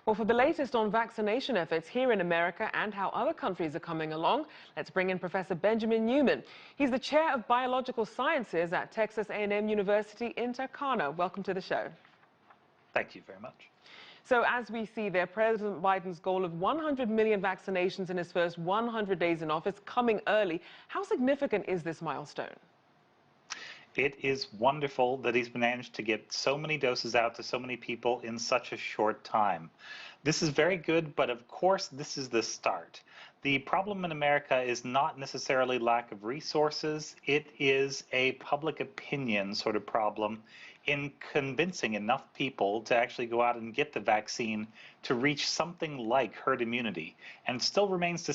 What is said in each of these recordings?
Well, for the latest on vaccination efforts here in America and how other countries are coming along, let's bring in Professor Benjamin Neuman. He's the chair of biological sciences at Texas A&M University in Texarkana. Welcome to the show. Thank you very much. So as we see there, President Biden's goal of 100 million vaccinations in his first 100 days in office coming early. How significant is this milestone? It is wonderful that he's managed to get so many doses out to so many people in such a short time. This is very good, but of course this is the start. The problem in America is not necessarily lack of resources, it is a public opinion sort of problem in convincing enough people to actually go out and get the vaccine to reach something like herd immunity. And it still remains to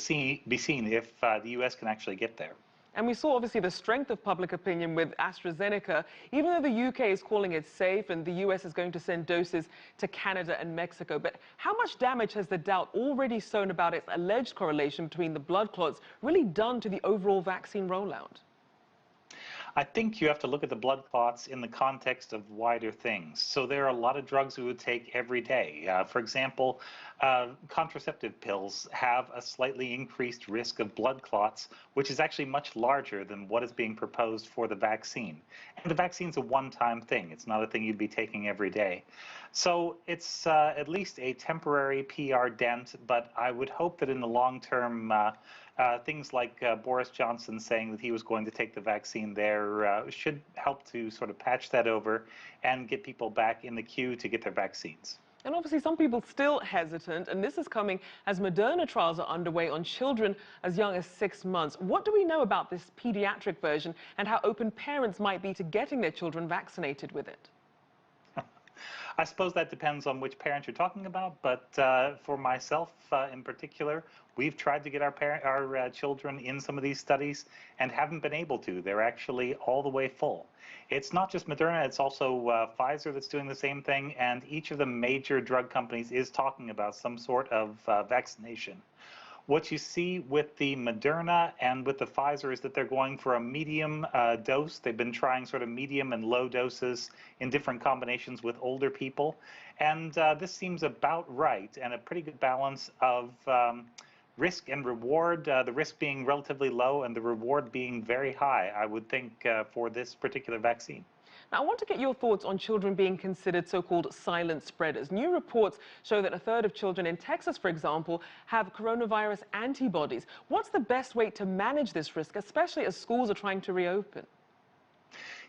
be seen if the U.S. can actually get there. And we saw obviously the strength of public opinion with AstraZeneca, even though the UK is calling it safe and the US is going to send doses to Canada and Mexico. But how much damage has the doubt already sown about its alleged correlation between the blood clots really done to the overall vaccine rollout? I think you have to look at the blood clots in the context of wider things. So there are a lot of drugs we would take every day. For example, contraceptive pills have a slightly increased risk of blood clots, which is actually much larger than what is being proposed for the vaccine. And the vaccine's a one-time thing. It's not a thing you'd be taking every day. So it's at least a temporary PR dent, but I would hope that in the long term, things like Boris Johnson saying that he was going to take the vaccine there should help to sort of patch that over and get people back in the queue to get their vaccines. And obviously some people still hesitant, and this is coming as Moderna trials are underway on children as young as 6 months. What do we know about this pediatric version and how open parents might be to getting their children vaccinated with it? I suppose that depends on which parent you're talking about, but for myself in particular, we've tried to get our children in some of these studies and haven't been able to. They're actually all the way full. It's not just Moderna, it's also Pfizer that's doing the same thing, and each of the major drug companies is talking about some sort of vaccination. What you see with the Moderna and with the Pfizer is that they're going for a medium dose. They've been trying sort of medium and low doses in different combinations with older people. And this seems about right and a pretty good balance of risk and reward, the risk being relatively low and the reward being very high, I would think, for this particular vaccine. Now, I want to get your thoughts on children being considered so-called silent spreaders. New reports show that a third of children in Texas, for example, have coronavirus antibodies. What's the best way to manage this risk, especially as schools are trying to reopen?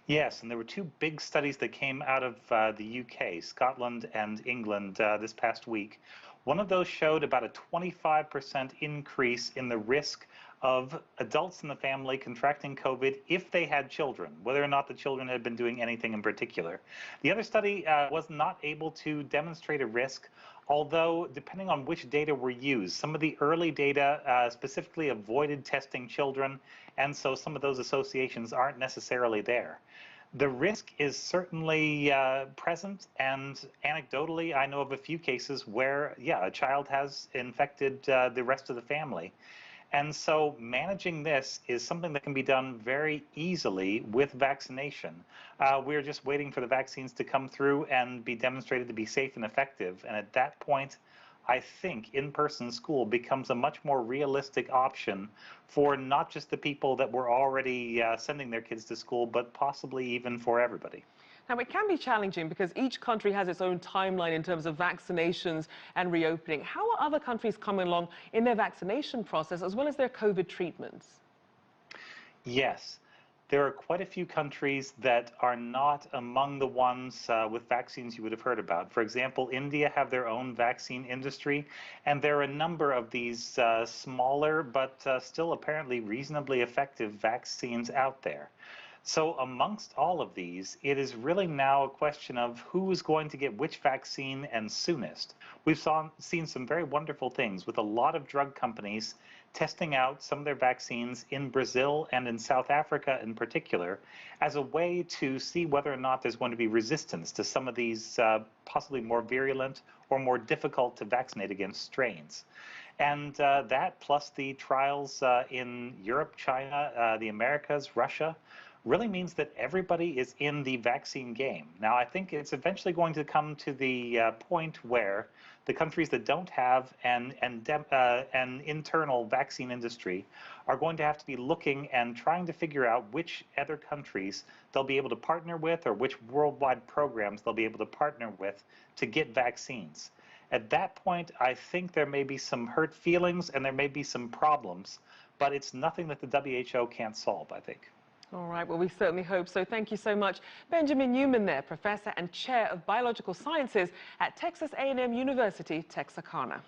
Yes, and there were two big studies that came out of the UK, Scotland and England this past week. One of those showed about a 25% increase in the risk of adults in the family contracting COVID if they had children, whether or not the children had been doing anything in particular. The other study was not able to demonstrate a risk, although depending on which data were used, some of the early data specifically avoided testing children, and so some of those associations aren't necessarily there. The risk is certainly present, and anecdotally, I know of a few cases where, yeah, a child has infected the rest of the family. And so managing this is something that can be done very easily with vaccination. We're just waiting for the vaccines to come through and be demonstrated to be safe and effective. And at that point, I think in-person school becomes a much more realistic option for not just the people that were already sending their kids to school, but possibly even for everybody. Now, it can be challenging because each country has its own timeline in terms of vaccinations and reopening. How are other countries coming along in their vaccination process as well as their COVID treatments? Yes. There are quite a few countries that are not among the ones with vaccines you would have heard about. For example, India have their own vaccine industry, and there are a number of these smaller but still apparently reasonably effective vaccines out there. So amongst all of these, it is really now a question of who is going to get which vaccine and soonest. We've seen some very wonderful things with a lot of drug companies testing out some of their vaccines in Brazil and in South Africa in particular as a way to see whether or not there's going to be resistance to some of these possibly more virulent or more difficult to vaccinate against strains. And that plus the trials in Europe, China, the Americas, Russia, really means that everybody is in the vaccine game. Now, I think it's eventually going to come to the point where the countries that don't have an internal vaccine industry are going to have to be looking and trying to figure out which other countries they'll be able to partner with, or which worldwide programs they'll be able to partner with to get vaccines. At that point, I think there may be some hurt feelings and there may be some problems, but it's nothing that the WHO can't solve, I think. All right, well, we certainly hope so. Thank you so much. Benjamin Neuman there, Professor and Chair of Biological Sciences at Texas A&M University, Texarkana.